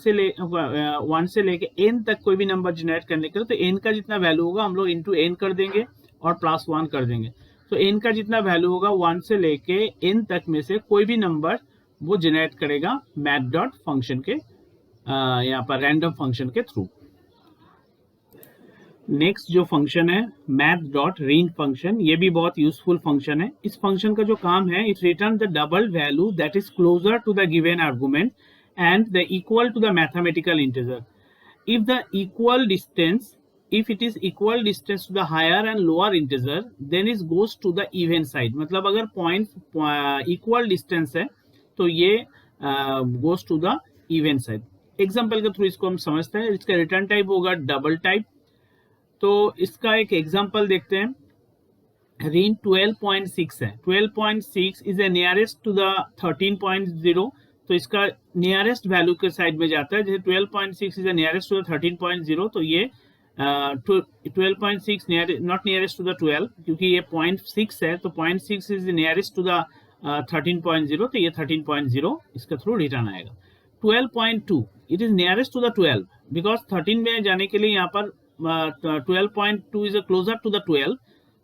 से लेके n तक कोई भी नंबर जनरेट करने के लिए तो n का जितना वैल्यू होगा हम लोग इंटू n कर देंगे और +1 कर देंगे। तो n का जितना वैल्यू होगा 1 से लेके n तक में से कोई भी नंबर वो जनरेट करेगा मैथ डॉट फंक्शन के यहाँ पर रैंडम फंक्शन के थ्रू। नेक्स्ट जो फंक्शन है मैथ डॉट रेंज फंक्शन, ये भी बहुत यूजफुल फंक्शन है। इस फंक्शन का जो काम है it return the double value that is closer to the given argument and the equal to the mathematical integer if it is equal distance to the higher and lower integer then it goes to the even side। मतलब अगर पॉइंट इक्वल डिस्टेंस है तो ये goes to the even side। Example के थ्रू इसको हम समझते हैं। इसका रिटर्न टाइप होगा डबल टाइप तो इसका एक एग्जांपल देखते हैं। रेंज 12.6 है, 12.6 is a nearest to the 13.0, तो इसका नियरेस्ट वैल्यू के साइड में जाता है। जैसे 12.6 is a nearest to the 13.0, तो ये 12.6 नॉट नियरेस्ट टू द 12, क्योंकि ये 0.6 है, तो 0.6 इज नियरेस्ट टू द 13.0, तो ये 13.0 इसके थ्रू रिटर्न आएगा। 12.2 it is nearest to the 12, because 13 में जाने के लिए यहाँ पर 12.2 is closer to the 12,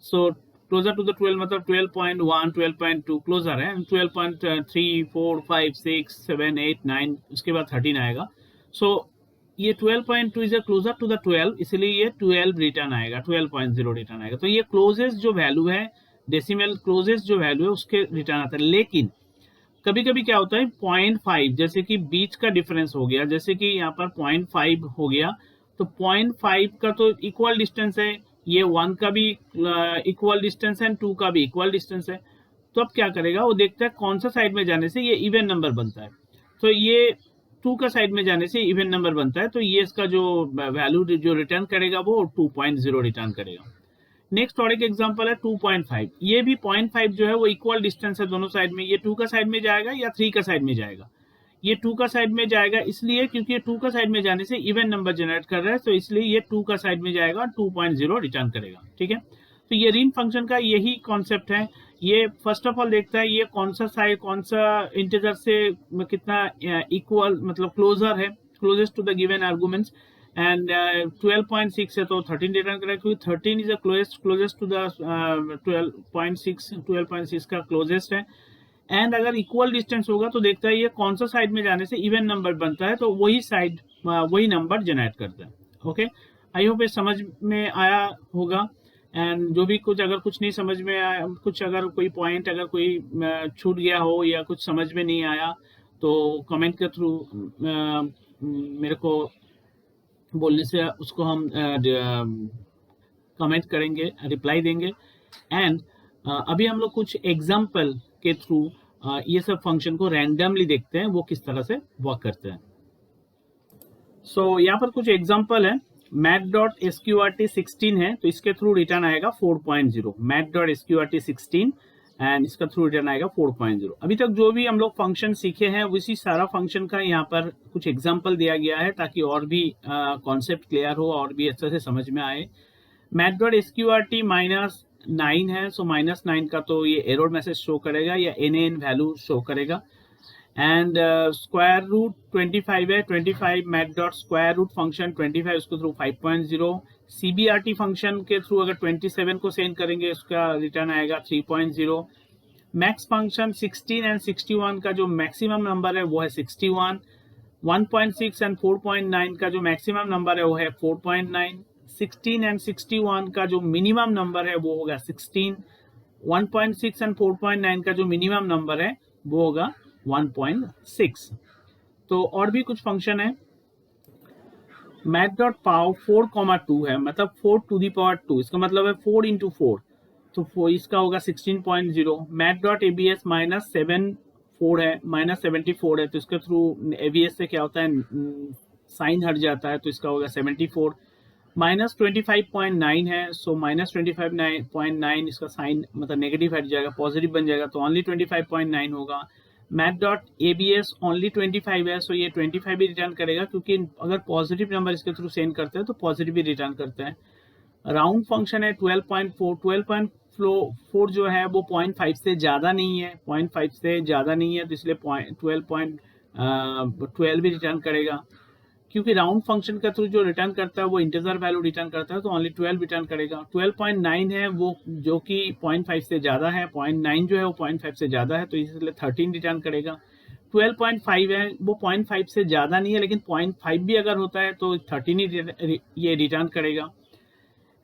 so closer to the 12 मतलब 12.1, 12.2 क्लोजर है, 12.3, 4, 5, 6, 7, 8, 9, उसके बाद 13 आएगा। सो ये 12.2 इज क्लोजर टू द 12, इसलिए ये 12 रिटर्न आएगा, 12.0 रिटर्न आएगा। तो ये क्लोजेस्ट जो वैल्यू है, डेसिमल क्लोजेस्ट जो वैल्यू है उसके रिटर्न आता है। लेकिन कभी कभी क्या होता है 0.5, जैसे कि बीच का डिफरेंस हो गया, जैसे कि यहाँ पर 0.5 हो गया, तो 0.5 का तो इक्वल डिस्टेंस है, ये 1 का भी इक्वल डिस्टेंस है, 2 का भी इक्वल डिस्टेंस है। तो अब क्या करेगा, वो देखता है कौन सा साइड में जाने से ये इवन नंबर बनता है। तो ये 2 का साइड में जाने से इवन नंबर बनता है, तो ये इसका जो वैल्यू जो रिटर्न करेगा वो 2.0 रिटर्न करेगा। नेक्स्ट और एक एग्जांपल है 2.5, ये भी 0.5 जो है वो इक्वल डिस्टेंस है दोनों साइड में, ये 2 का साइड में जाएगा या 3 का साइड में जाएगा। ये 2 का साइड में जाएगा इसलिए क्योंकि ये 2 का साइड में जाने से इवन नंबर जनरेट कर रहा है, तो इसलिए ये 2 का साइड में जाएगा और 2.0 रिटर्न करेगा। ठीक है, तो ये रिंग फंक्शन का यही कॉन्सेप्ट है। ये फर्स्ट ऑफ ऑल देखता है ये कौन सा साइड, कौन सा इंटीजर से कितना इक्वल मतलब क्लोजर है, closest to the given arguments, and 12.6 है तो 13 रिटर्न करेगा, क्योंकि 13 इज क्लोजेस्ट टू द 12.6 का क्लोजेस्ट है। एंड अगर इक्वल डिस्टेंस होगा तो देखता है ये कौन सा साइड में जाने से इवन नंबर बनता है, तो वही साइड वही नंबर जनरेट करता है। ओके, आई होप ये समझ में आया होगा। एंड जो भी कुछ अगर कुछ नहीं समझ में आया, कुछ अगर कोई पॉइंट अगर कोई छूट गया हो या कुछ समझ में नहीं आया, तो कमेंट के थ्रू मेरे को बोलने से उसको हम कमेंट करेंगे, रिप्लाई देंगे। एंड अभी हम लोग कुछ एग्जाम्पल के थ्रू ये सब फंक्शन को रैंडमली देखते हैं वो किस तरह से वर्क करते हैं। सो यहाँ पर कुछ एग्जाम्पल है। math.sqrt16 है, तो इसके थ्रू रिटर्न आएगा 4.0, math.sqrt16 एंड इसका थ्रू रिटर्न आएगा 4.0। अभी तक जो भी हम लोग फंक्शन सीखे हैं उसी सारा फंक्शन का यहाँ पर कुछ एग्जाम्पल दिया गया है, ताकि और भी कॉन्सेप्ट क्लियर हो और भी अच्छे से समझ में आए। math.sqrt -9 है, सो -9 का तो ये एरर मैसेज शो करेगा या NaN वैल्यू शो करेगा। एंड स्क्वायर रूट 25 है, 25 math.square root फंक्शन 25 उसके थ्रू 5.0। CBRT फंक्शन के थ्रू अगर 27 को सेंड करेंगे उसका रिटर्न आएगा 3.0। मैक्स फंक्शन 16 एंड 61 का जो मैक्सिमम नंबर है वो है 61। 1.6 एंड 4.9 का जो मैक्सिमम नंबर है वो है 4.9। 16 एंड 61 का जो मिनिमम नंबर है वो होगा 16। 1.6 एंड 4.9 का जो मिनिमम नंबर है वो होगा 1.6। तो और भी कुछ फंक्शन है। math.pow 4,2 है, मतलब 4 to the power 2, इसका मतलब है 4 into 4, तो इसका होगा 16.0। math.abs -74 है, -74 है, तो इसके थ्रू abs से क्या होता है साइन हट जाता है, तो इसका होगा 74। -25.9 है, सो -25.9 इसका साइन मतलब नेगेटिव हट जाएगा, पॉजिटिव बन जाएगा, तो ओनली 25.9 होगा। math.abs ओनली 25 है, सो ये 25 भी रिटर्न करेगा, क्योंकि अगर पॉजिटिव नंबर इसके थ्रू सेंड करते हैं तो पॉजिटिव भी रिटर्न करते हैं। राउंड फंक्शन है 12.4, 12.4 जो है वो 0.5 से ज़्यादा नहीं है, 0.5 से ज़्यादा नहीं है, तो इसलिए 12 भी रिटर्न करेगा। क्योंकि राउंड फंक्शन के थ्रू जो रिटर्न करता है वो इंटीजर वैल्यू रिटर्न करता है, तो ओनली 12 रिटर्न करेगा। 12.9 है वो जो कि 0.5 से ज़्यादा है, 0.9 जो है वो 0.5 से ज़्यादा है, तो इसलिए 13 रिटर्न करेगा। 12.5 है वो 0.5 से ज़्यादा नहीं है, लेकिन 0.5 भी अगर होता है तो 13 ही ये रिटर्न करेगा।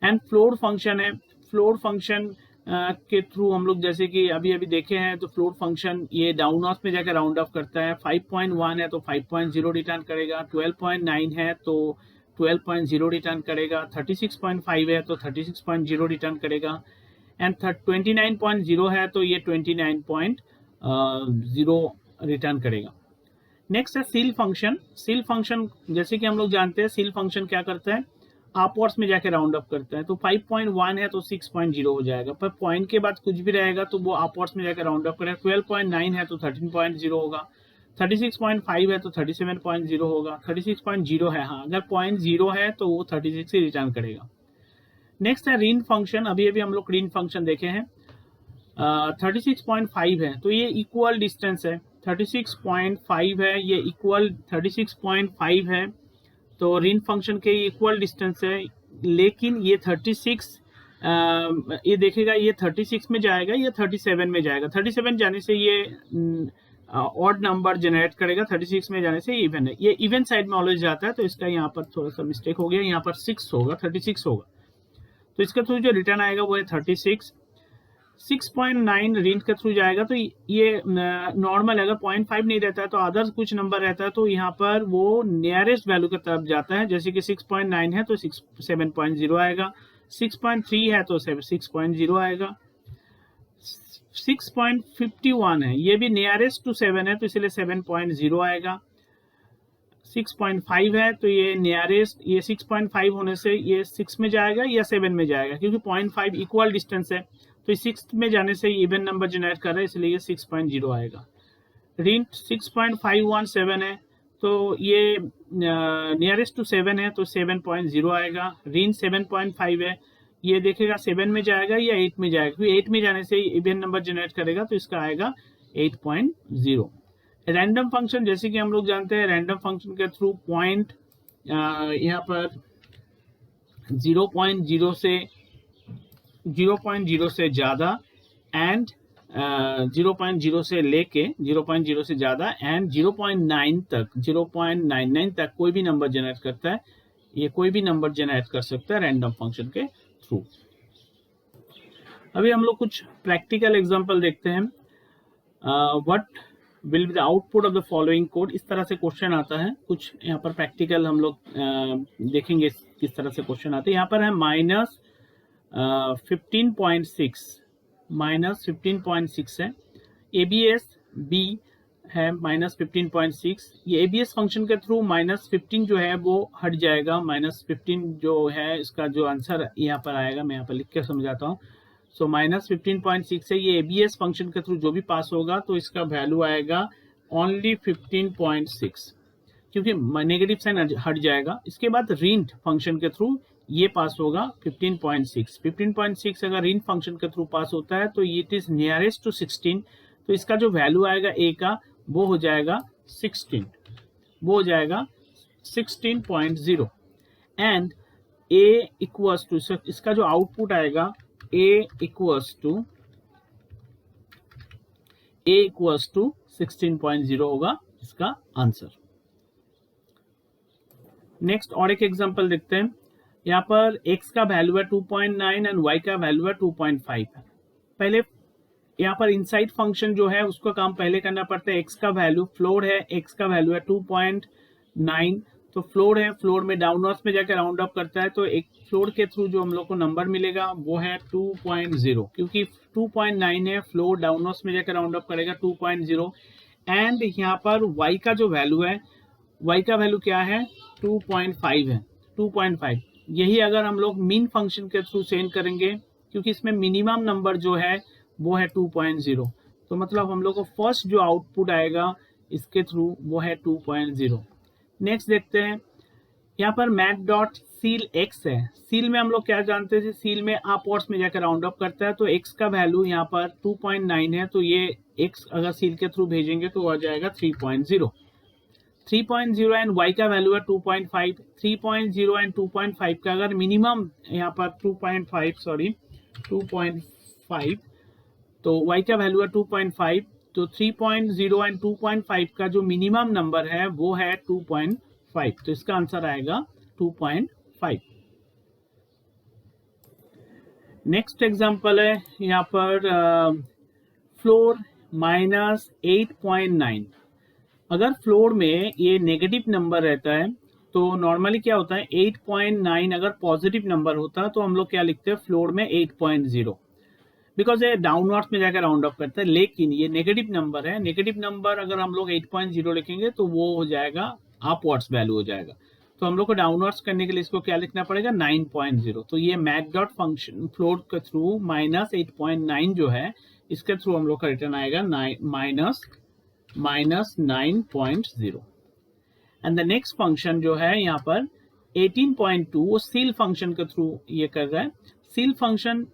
एंड फ्लोट फंक्शन है, फ्लोट फंक्शन के थ्रू हम लोग जैसे कि अभी देखे हैं, तो फ्लोट फंक्शन ये डाउन ऑफ में जाकर राउंड ऑफ करता है। 5.1 है तो 5.0 रिटर्न करेगा। 12.9 है तो 12.0 रिटर्न करेगा। 36.5 है तो 36.0 रिटर्न करेगा। एंड 29.0 है तो ये 29.0 रिटर्न करेगा। नेक्स्ट है सील फंक्शन। सील फंक्शन जैसे कि हम लोग जानते हैं सील फंक्शन क्या करता है, अपवर्ड्स में जाके राउंड अप करता है, तो 5.1 है तो 6.0 हो जाएगा, पर पॉइंट के बाद कुछ भी रहेगा तो वो अपवर्ड्स में जाकर राउंड अप करेगा। 12.9 है तो 13.0 होगा, 36.5 है तो 37.0 होगा, 36.0 है, हाँ अगर 0.0 है तो वो 36 ही रिटर्न करेगा। नेक्स्ट है रीन फंक्शन, अभी अभी हम लोग रीन फंक्शन देखे हैं। 36.5 है तो ये इक्वल डिस्टेंस है, 36.5 है ये इक्वल 36.5 है, तो रीन फंक्शन के इक्वल डिस्टेंस है, लेकिन ये 36 ये देखेगा ये 36 में जाएगा या 37 में जाएगा। 37 जाने से ये ऑड नंबर जनरेट करेगा, 36 में जाने से इवन है, ये इवन साइड में ऑलवेज जाता है, तो इसका यहाँ पर थोड़ा सा मिस्टेक हो गया, यहाँ पर 6 होगा, 36 होगा, तो इसके थ्रू जो रिटर्न आएगा वो है 36। 6.9 रेंज के थ्रू जाएगा, तो ये नॉर्मल, अगर 0.5 नहीं रहता है तो अदर कुछ नंबर रहता है तो यहाँ पर वो नियरेस्ट वैल्यू की तरफ जाता है, जैसे कि 6.9 है तो 7.0 आएगा, 6.3 है तो 6.0 आएगा, 6.51 है ये भी नियरेस्ट टू 7 है तो इसलिए 7.0 आएगा, 6.5 है तो ये नियरेस्ट, ये 6.5 होने से ये 6 में जाएगा या 7 में जाएगा, क्योंकि 0.5 इक्वल डिस्टेंस है तो 6 में जाने से इवन नंबर जनरेट कर रहा है, इसलिए ये 6.0 आएगा। रिंट 6.517 है तो ये नियरेस्ट टू 7 है तो 7.0 आएगा। रिंट 7.5 है, ये देखेगा 7 में जाएगा या 8 में जाएगा, क्योंकि 8 में जाने से इवन नंबर जनरेट करेगा तो इसका आएगा 8.0। रैंडम फंक्शन, जैसे कि हम लोग जानते हैं रैंडम फंक्शन के थ्रू पॉइंट यहाँ पर 0.0 से ज़्यादा एंड 0.0 से लेके 0.0 से ज़्यादा एंड 0.9 तक 0.99 तक कोई भी नंबर जनरेट करता है, ये कोई भी नंबर जनरेट कर सकता है रैंडम फंक्शन के थ्रू। अभी हम लोग कुछ प्रैक्टिकल एग्जांपल देखते हैं। What will be the output of the following code, इस तरह से क्वेश्चन आता है। कुछ यहाँ पर प्रैक्टिकल हम लोग देखेंगे किस तरह से क्वेश्चन आते हैं। यहाँ पर है -15.6 है, ABS B है -15.6, ये ABS फंक्शन के थ्रू -15 जो है वो हट जाएगा, -15 जो है इसका जो आंसर यहाँ पर आएगा, मैं यहाँ पर लिख के समझाता हूँ। सो -15.6 है, ये ABS फंक्शन के थ्रू जो भी पास होगा तो इसका वैल्यू आएगा ओनली 15.6, क्योंकि नेगेटिव साइन हट जाएगा। इसके बाद रिंट फंक्शन के थ्रू ये पास होगा 15.6। 15.6 अगर रिंट फंक्शन के थ्रू पास होता है तो इट इज नियरेस्ट टू 16, तो इसका जो वैल्यू आएगा ए का वो हो जाएगा 16, वो हो जाएगा 16.0 एंड ए इक्वल्स टू, इसका जो आउटपुट आएगा ए इक्वल्स टू 16.0 होगा इसका आंसर। नेक्स्ट और एक एग्जांपल देखते हैं। यहाँ पर x का वैल्यू है 2.9 एंड y का वैल्यू है 2.5 है। पहले यहाँ पर इनसाइड फंक्शन जो है उसका काम पहले करना पड़ता है। x का वैल्यू फ्लोर है, x का वैल्यू है 2.9, तो फ्लोर है, फ्लोर में डाउनवर्ड्स में जाकर राउंड अप करता है, तो एक फ्लोर के थ्रू जो हम लोग को नंबर मिलेगा वो है 2.0, क्योंकि 2.9 है, फ्लोर डाउनवर्ड्स में जाकर राउंड अप करेगा 2.0 एंड यहाँ पर y का जो वैल्यू है, y का वैल्यू क्या है 2.5 है, 2.5। यही अगर हम लोग मीन फंक्शन के थ्रू सेंड करेंगे, क्योंकि इसमें मिनिमम नंबर जो है वो है 2.0, तो मतलब हम लोग को फर्स्ट जो आउटपुट आएगा इसके थ्रू वो है 2.0। नेक्स्ट देखते हैं, यहाँ पर मैथ.सील x है। सील में हम लोग क्या जानते हैं, सील में अपवर्ड्स में जाकर राउंड अप करता है, तो x का वैल्यू यहाँ पर 2.9 है, तो ये x अगर सील के थ्रू भेजेंगे तो आ जाएगा 3.0 एंड y का वैल्यू है 2.5। 3.0 एंड 2.5 का अगर मिनिमम यहाँ पर 2.5, तो y का वैल्यू है 2.5, तो 3.0 एंड 2.5 का जो मिनिमम नंबर है वो है 2.5, तो इसका आंसर आएगा 2.5। नेक्स्ट एग्जांपल है यहाँ पर फ्लोर -8.9। अगर फ्लोर में ये नेगेटिव नंबर रहता है तो नॉर्मली क्या होता है 8.9 अगर पॉजिटिव नंबर होता है तो हम लोग क्या लिखते हैं फ्लोर में 8.0, बिकॉज ये डाउनवर्ड्स में जाकर राउंड अप करता है। लेकिन ये नेगेटिव नंबर है, नेगेटिव नंबर अगर हम लोग 8.0 लिखेंगे तो वो हो जाएगा अपवर्ड्स वैल्यू हो जाएगा, तो हम लोग को डाउनवर्ड्स करने के लिए इसको क्या लिखना पड़ेगा 9.0। तो ये मैथ डॉट फंक्शन फ्लोट के थ्रू -8.9 जो है इसके थ्रू हम लोग का रिटर्न आएगा -9.0। एंड द नेक्स्ट फंक्शन जो है यहाँ पर 18.2 वो सील फंक्शन के थ्रू ये कर रहा है। सील फंक्शन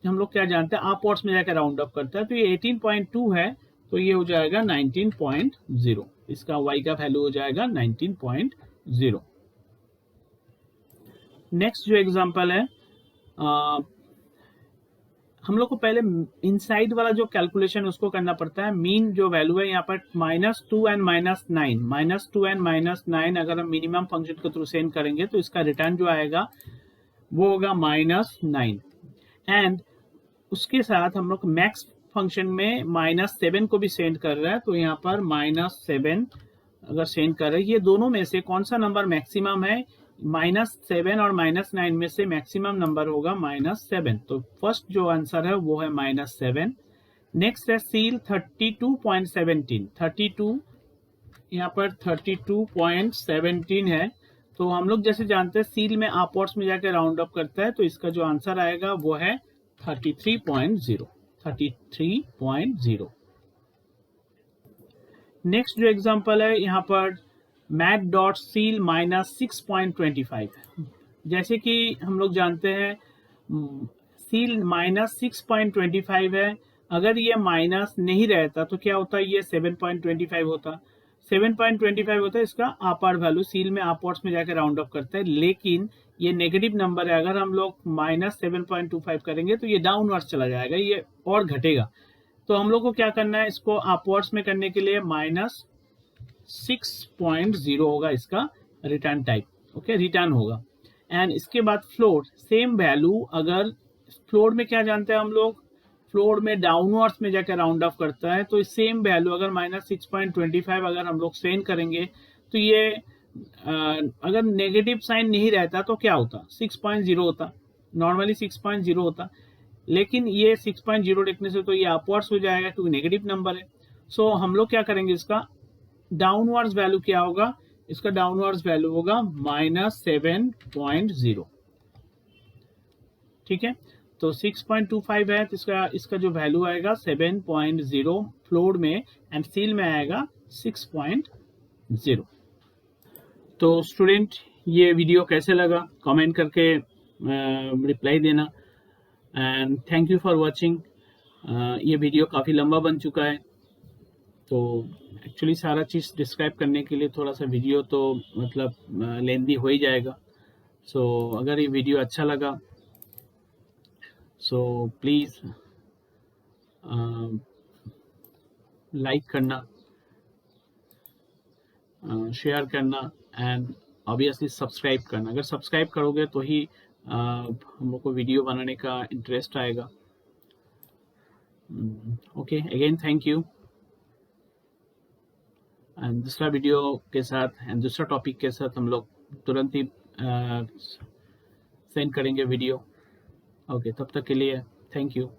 हम लोग क्या जानते हैं अपवर्ड्स में जाकर राउंड अप करता है। तो ये 18.2 है तो ये हो जाएगा 19.0। इसका y का वैल्यू हो जाएगा 19.0। नेक्स्ट जो एग्जांपल है हम लोग को पहले इनसाइड वाला जो कैलकुलेशन उसको करना पड़ता है। मीन जो वैल्यू है यहाँ पर -2 एंड -9 अगर हम मिनिमम फंक्शन के थ्रू सेंड करेंगे तो इसका रिटर्न जो आएगा वो होगा -9। एंड उसके साथ हम लोग मैक्स फंक्शन में -7 को भी सेंड कर रहा है। तो यहाँ पर -7 अगर सेंड कर रहे हैं, ये दोनों में से कौन सा नंबर मैक्सिमम है? -7 और -9 में से मैक्सिमम नंबर होगा -7। तो फर्स्ट जो आंसर है वो है -7। नेक्स्ट है सील 32.17। 32 यहाँ पर 32.17 है। तो हम लोग जैसे जानते हैं सील में अपवर्ड्स में जाकर राउंड अप करता है। तो इसका जो आंसर आएगा वो है 33.0। 33.0। नेक्स्ट जो एग्जांपल है यहाँ पर मैथ डॉट सील -6.25। जैसे कि हम लोग जानते हैं सील -6.25 है। अगर ये माइनस नहीं रहता तो क्या होता है? ये 7.25 होता। 7.25 होता है इसका अपर वैल्यू। सील में अपवर्ड्स में जाकर राउंड अप करता है, लेकिन ये नेगेटिव नंबर है। अगर हम लोग -7.25 करेंगे तो ये डाउनवर्ड्स चला जाएगा, ये और घटेगा। तो हम लोग को क्या करना है? इसको अपवर्ड्स में करने के लिए -6.0 होगा इसका रिटर्न टाइप। ओके, रिटर्न होगा। एंड इसके बाद फ्लोट सेम वैल्यू। अगर फ्लोट में क्या जानते हैं हम लोग? फ्लोट में डाउनवर्ड्स में जाकर राउंड ऑफ करता है। तो सेम वैल्यू अगर -6.25 अगर हम लोग सेंड करेंगे तो ये अगर नेगेटिव साइन नहीं रहता तो क्या होता? 6.0 होता। नॉर्मली 6.0 होता, लेकिन ये 6.0 लिखने से तो ये अपवर्ड्स हो जाएगा क्योंकि नेगेटिव नंबर है। सो हम लोग क्या करेंगे? इसका डाउनवर्ड्स वैल्यू क्या होगा? इसका डाउनवर्ड्स वैल्यू होगा -7.0। ठीक है, तो 6.25 है तो इसका जो वैल्यू आएगा 7.0 फ्लोट में, एंड सील में आएगा 6.0। तो स्टूडेंट ये वीडियो कैसे लगा कमेंट करके रिप्लाई देना। And thank you for watching. ये वीडियो काफ़ी लंबा बन चुका है, तो एक्चुअली सारा चीज़ डिस्क्राइब करने के लिए थोड़ा सा वीडियो तो मतलब लेंदी हो ही जाएगा। सो अगर ये वीडियो अच्छा लगा सो प्लीज़ लाइक करना, शेयर करना एंड ऑब्वियसली सब्सक्राइब करना। अगर सब्सक्राइब करोगे तो ही हम लोग को वीडियो बनाने का इंटरेस्ट आएगा। Okay, again thank you. And दूसरा वीडियो के साथ एंड दूसरा टॉपिक के साथ हम लोग तुरंत ही सेंड करेंगे वीडियो। ओके, तब तक के लिए थैंक यू।